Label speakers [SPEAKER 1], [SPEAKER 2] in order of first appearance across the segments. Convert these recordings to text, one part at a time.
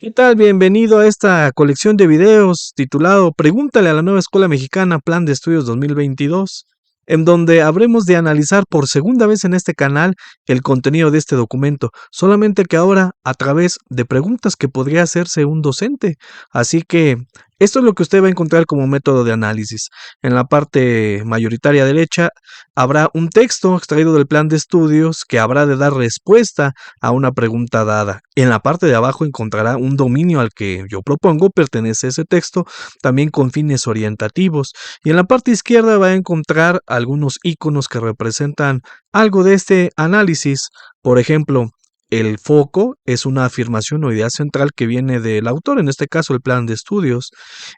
[SPEAKER 1] ¿Qué tal? Bienvenido a esta colección de videos titulado Pregúntale a la nueva Escuela Mexicana Plan de Estudios 2022, en donde habremos de analizar por segunda vez en este canal el contenido de este documento, solamente que ahora a través de preguntas que podría hacerse un docente. Así que esto es lo que usted va a encontrar como método de análisis. En la parte mayoritaria derecha habrá un texto extraído del plan de estudios que habrá de dar respuesta a una pregunta dada. En la parte de abajo encontrará un dominio al que yo propongo, pertenece ese texto, también con fines orientativos. Y en la parte izquierda va a encontrar algunos iconos que representan algo de este análisis. Por ejemplo, el foco es una afirmación o idea central que viene del autor, en este caso el plan de estudios.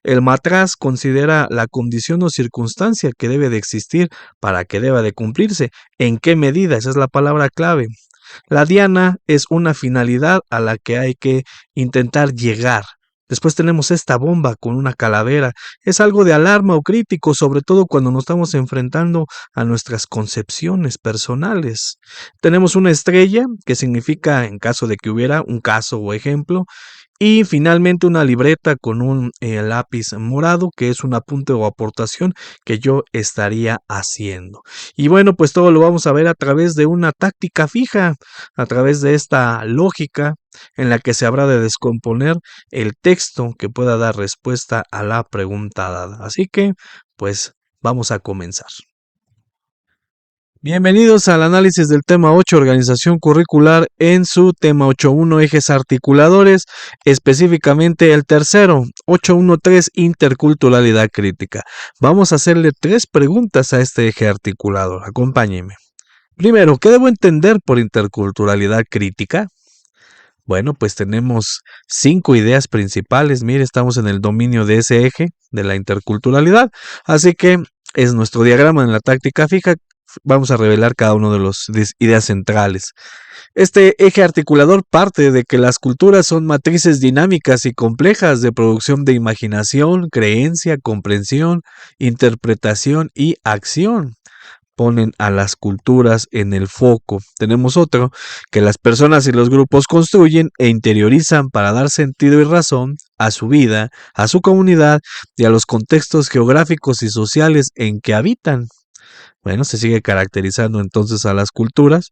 [SPEAKER 1] El matraz considera la condición o circunstancia que debe de existir para que deba de cumplirse. ¿En qué medida? Esa es la palabra clave. La diana es una finalidad a la que hay que intentar llegar. Después tenemos esta bomba con una calavera. Es algo de alarma o crítico, sobre todo cuando nos estamos enfrentando a nuestras concepciones personales. Tenemos una estrella, que significa, en caso de que hubiera un caso o ejemplo, y finalmente una libreta con un lápiz morado, que es un apunte o aportación que yo estaría haciendo. Y bueno, pues todo lo vamos a ver a través de una táctica fija, a través de esta lógica en la que se habrá de descomponer el texto que pueda dar respuesta a la pregunta dada. Así que, pues, vamos a comenzar. Bienvenidos al análisis del tema 8, organización curricular, en su tema 8.1, ejes articuladores, específicamente el tercero, 8.1.3, interculturalidad crítica. Vamos a hacerle 3 preguntas a este eje articulador. Acompáñenme. Primero, ¿qué debo entender por interculturalidad crítica? Bueno, pues tenemos 5 ideas principales. Mire, estamos en el dominio de ese eje de la interculturalidad, así que es nuestro diagrama en la táctica fija. Vamos a revelar cada uno de las ideas centrales. Este eje articulador parte de que las culturas son matrices dinámicas y complejas de producción de imaginación, creencia, comprensión, interpretación y acción. Ponen a las culturas en el foco. Tenemos otro, que las personas y los grupos construyen e interiorizan para dar sentido y razón a su vida, a su comunidad y a los contextos geográficos y sociales en que habitan. Bueno, se sigue caracterizando entonces a las culturas.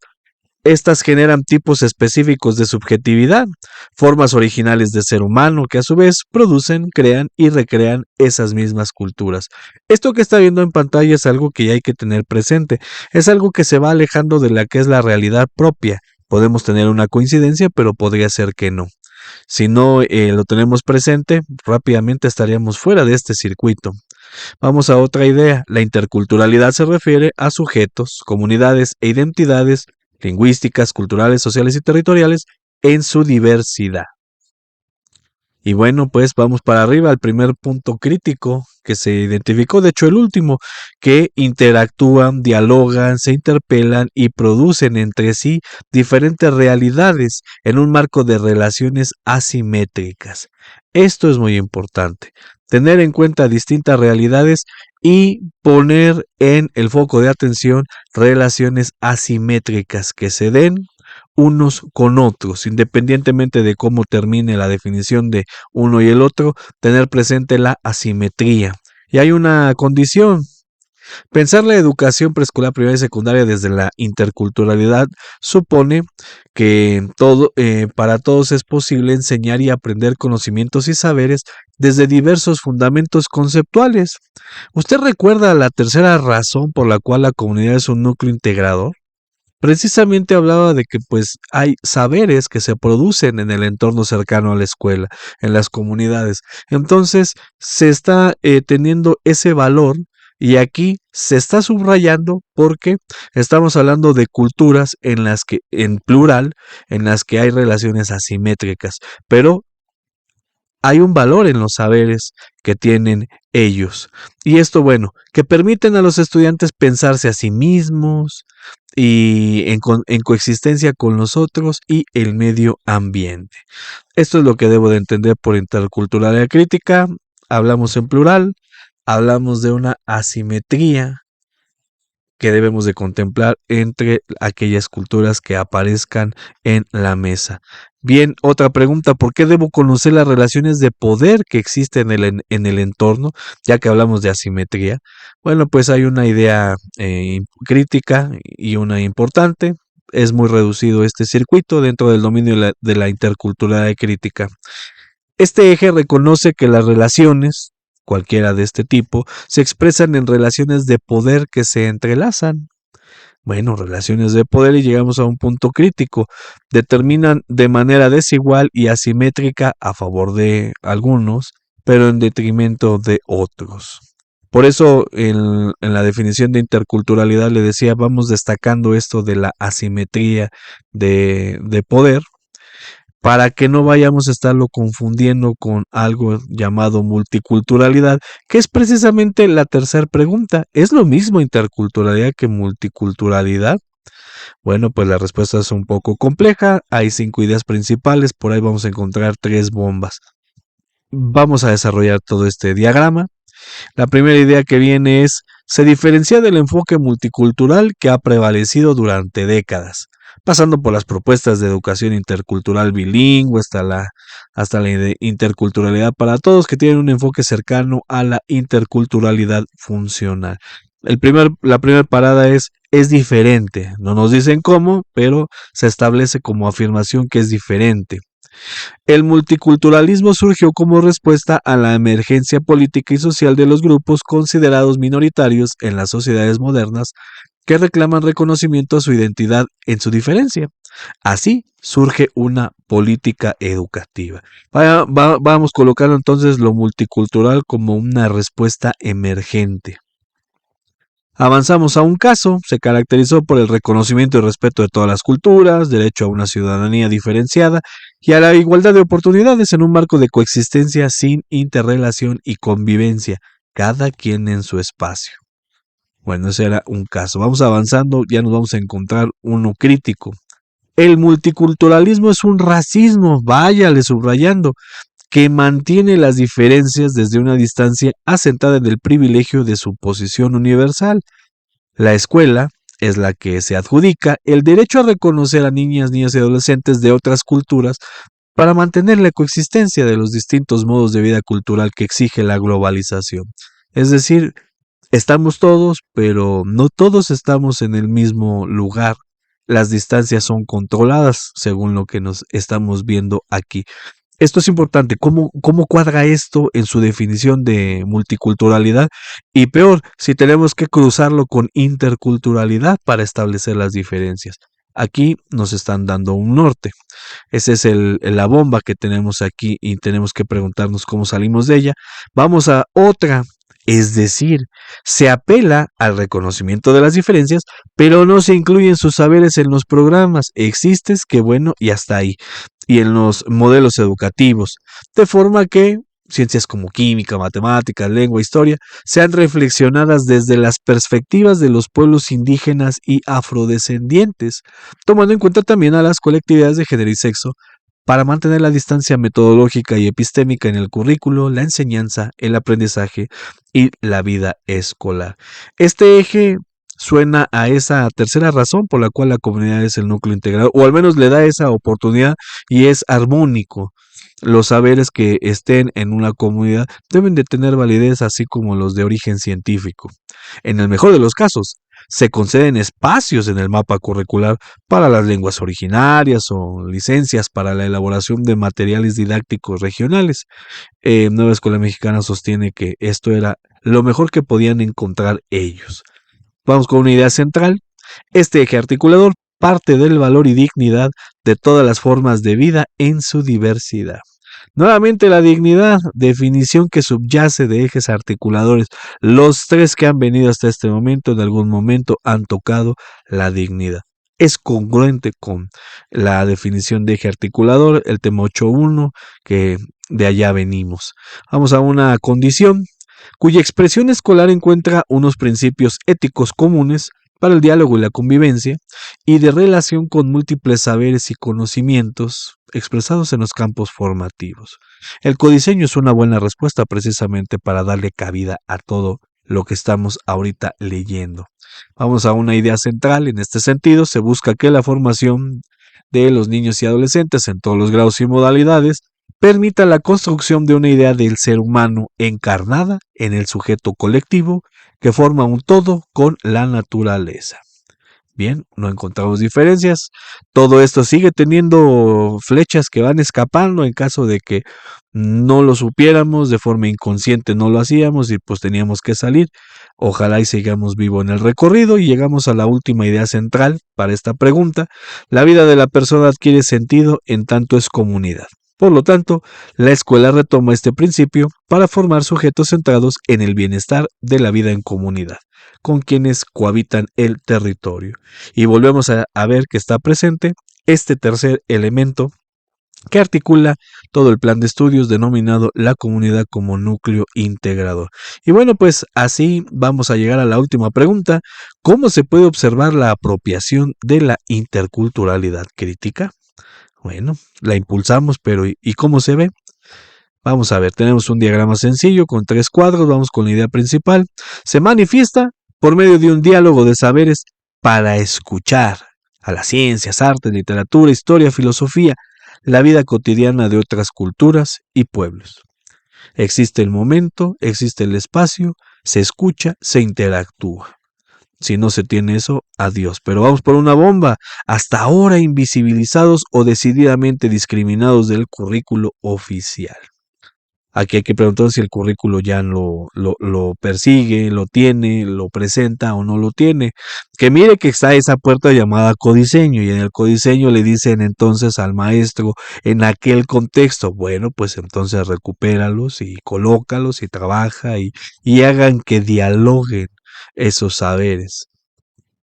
[SPEAKER 1] Estas generan tipos específicos de subjetividad, formas originales de ser humano que a su vez producen, crean y recrean esas mismas culturas. Esto que está viendo en pantalla es algo que ya hay que tener presente, es algo que se va alejando de la que es la realidad propia. Podemos tener una coincidencia, pero podría ser que no. Si no lo tenemos presente, rápidamente estaríamos fuera de este circuito. Vamos a otra idea. La interculturalidad se refiere a sujetos, comunidades e identidades lingüísticas, culturales, sociales y territoriales en su diversidad. Y bueno, pues vamos para arriba al primer punto crítico que se identificó, de hecho el último, que interactúan, dialogan, se interpelan y producen entre sí diferentes realidades en un marco de relaciones asimétricas. Esto es muy importante, tener en cuenta distintas realidades y poner en el foco de atención relaciones asimétricas que se den unos con otros, independientemente de cómo termine la definición de uno y el otro, tener presente la asimetría. Y hay una condición. Pensar la educación preescolar, primaria y secundaria desde la interculturalidad supone que para todos es posible enseñar y aprender conocimientos y saberes desde diversos fundamentos conceptuales. ¿Usted recuerda la tercera razón por la cual la comunidad es un núcleo integrador? Precisamente hablaba de que pues hay saberes que se producen en el entorno cercano a la escuela, en las comunidades. Entonces se está teniendo ese valor y aquí se está subrayando porque estamos hablando de culturas en las que, en plural, en las que hay relaciones asimétricas, pero hay un valor en los saberes que tienen ellos. Y esto, bueno, que permiten a los estudiantes pensarse a sí mismos y en coexistencia con los otros y el medio ambiente. Esto es lo que debo de entender por interculturalidad crítica. Hablamos en plural, hablamos de una asimetría que debemos de contemplar entre aquellas culturas que aparezcan en la mesa. Bien, otra pregunta, ¿por qué debo conocer las relaciones de poder que existen en el entorno? Ya que hablamos de asimetría. Bueno, pues hay una idea crítica y una importante. Es muy reducido este circuito dentro del dominio de la interculturalidad crítica. Este eje reconoce que las relaciones, cualquiera de este tipo, se expresan en relaciones de poder que se entrelazan. Bueno, relaciones de poder y llegamos a un punto crítico. Determinan de manera desigual y asimétrica a favor de algunos, pero en detrimento de otros. Por eso en la definición de interculturalidad le decía, vamos destacando esto de la asimetría de poder para que no vayamos a estarlo confundiendo con algo llamado multiculturalidad, que es precisamente la tercera pregunta. ¿Es lo mismo interculturalidad que multiculturalidad? Bueno, pues la respuesta es un poco compleja. Hay 5 ideas principales, por ahí vamos a encontrar 3 bombas. Vamos a desarrollar todo este diagrama. La primera idea que viene es, se diferencia del enfoque multicultural que ha prevalecido durante décadas, pasando por las propuestas de educación intercultural bilingüe hasta la interculturalidad para todos, que tienen un enfoque cercano a la interculturalidad funcional. La primera parada es diferente. No nos dicen cómo, pero se establece como afirmación que es diferente. El multiculturalismo surgió como respuesta a la emergencia política y social de los grupos considerados minoritarios en las sociedades modernas que reclaman reconocimiento a su identidad en su diferencia. Así surge una política educativa. Vamos colocando entonces lo multicultural como una respuesta emergente. Avanzamos a un caso, se caracterizó por el reconocimiento y respeto de todas las culturas, derecho a una ciudadanía diferenciada y a la igualdad de oportunidades en un marco de coexistencia sin interrelación y convivencia, cada quien en su espacio. Bueno, ese era un caso. Vamos avanzando, ya nos vamos a encontrar uno crítico. El multiculturalismo es un racismo, váyale subrayando, que mantiene las diferencias desde una distancia asentada en el privilegio de su posición universal. La escuela es la que se adjudica el derecho a reconocer a niñas, niños y adolescentes de otras culturas para mantener la coexistencia de los distintos modos de vida cultural que exige la globalización. Es decir, estamos todos, pero no todos estamos en el mismo lugar. Las distancias son controladas según lo que nos estamos viendo aquí. Esto es importante, ¿cómo cuadra esto en su definición de multiculturalidad? Y peor, si tenemos que cruzarlo con interculturalidad para establecer las diferencias. Aquí nos están dando un norte. Esa es la bomba que tenemos aquí y tenemos que preguntarnos cómo salimos de ella. Vamos a otra. Es decir, se apela al reconocimiento de las diferencias, pero no se incluyen sus saberes en los programas. Existes, qué bueno, y hasta ahí. Y en los modelos educativos. De forma que ciencias como química, matemáticas, lengua, historia, sean reflexionadas desde las perspectivas de los pueblos indígenas y afrodescendientes, tomando en cuenta también a las colectividades de género y sexo, para mantener la distancia metodológica y epistémica en el currículo, la enseñanza, el aprendizaje y la vida escolar. Este eje suena a esa tercera razón por la cual la comunidad es el núcleo integral, o al menos le da esa oportunidad y es armónico. Los saberes que estén en una comunidad deben de tener validez así como los de origen científico. En el mejor de los casos, se conceden espacios en el mapa curricular para las lenguas originarias o licencias para la elaboración de materiales didácticos regionales. Nueva Escuela Mexicana sostiene que esto era lo mejor que podían encontrar ellos. Vamos con una idea central. Este eje articulador parte del valor y dignidad de todas las formas de vida en su diversidad. Nuevamente la dignidad, definición que subyace de ejes articuladores. Los 3 que han venido hasta este momento en algún momento han tocado la dignidad. Es congruente con la definición de eje articulador, el tema 8.1, que de allá venimos. Vamos a una condición cuya expresión escolar encuentra unos principios éticos comunes para el diálogo y la convivencia, y de relación con múltiples saberes y conocimientos expresados en los campos formativos. El codiseño es una buena respuesta precisamente para darle cabida a todo lo que estamos ahorita leyendo. Vamos a una idea central. En este sentido, se busca que la formación de los niños y adolescentes en todos los grados y modalidades permita la construcción de una idea del ser humano encarnada en el sujeto colectivo que forma un todo con la naturaleza. Bien, no encontramos diferencias. Todo esto sigue teniendo flechas que van escapando en caso de que no lo supiéramos, de forma inconsciente no lo hacíamos y pues teníamos que salir. Ojalá y sigamos vivo en el recorrido y llegamos a la última idea central para esta pregunta. La vida de la persona adquiere sentido en tanto es comunidad. Por lo tanto, la escuela retoma este principio para formar sujetos centrados en el bienestar de la vida en comunidad, con quienes cohabitan el territorio. Y volvemos a ver que está presente este tercer elemento que articula todo el plan de estudios denominado la comunidad como núcleo integrador. Y bueno, pues así vamos a llegar a la última pregunta. ¿Cómo se puede observar la apropiación de la interculturalidad crítica? Bueno, la impulsamos, pero ¿y cómo se ve? Vamos a ver, tenemos un diagrama sencillo con 3 cuadros, vamos con la idea principal. Se manifiesta por medio de un diálogo de saberes para escuchar a las ciencias, artes, literatura, historia, filosofía, la vida cotidiana de otras culturas y pueblos. Existe el momento, existe el espacio, se escucha, se interactúa. Si no se tiene eso, adiós. Pero vamos por una bomba. Hasta ahora invisibilizados o decididamente discriminados del currículo oficial. Aquí hay que preguntar si el currículo ya lo persigue, lo tiene, lo presenta o no lo tiene. Que mire que está esa puerta llamada codiseño y en el codiseño le dicen entonces al maestro en aquel contexto, bueno, pues entonces recupéralos y colócalos y trabaja y hagan que dialoguen esos saberes.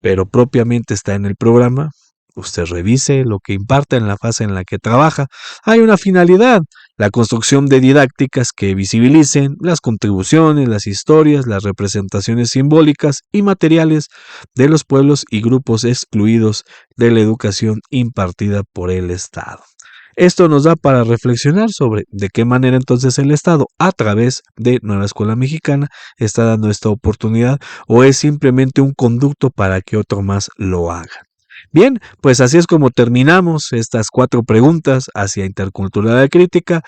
[SPEAKER 1] Pero propiamente está en el programa. Usted revise lo que imparte en la fase en la que trabaja. Hay una finalidad, la construcción de didácticas que visibilicen las contribuciones, las historias, las representaciones simbólicas y materiales de los pueblos y grupos excluidos de la educación impartida por el Estado. Esto nos da para reflexionar sobre de qué manera entonces el Estado, a través de Nueva Escuela Mexicana, está dando esta oportunidad o es simplemente un conducto para que otro más lo haga. Bien, pues así es como terminamos estas 4 preguntas hacia interculturalidad crítica.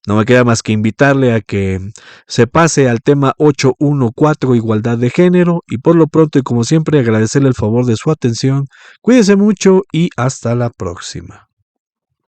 [SPEAKER 1] No me queda más que invitarle a que se pase al tema 814, igualdad de género, y por lo pronto y como siempre agradecerle el favor de su atención. Cuídese mucho y hasta la próxima.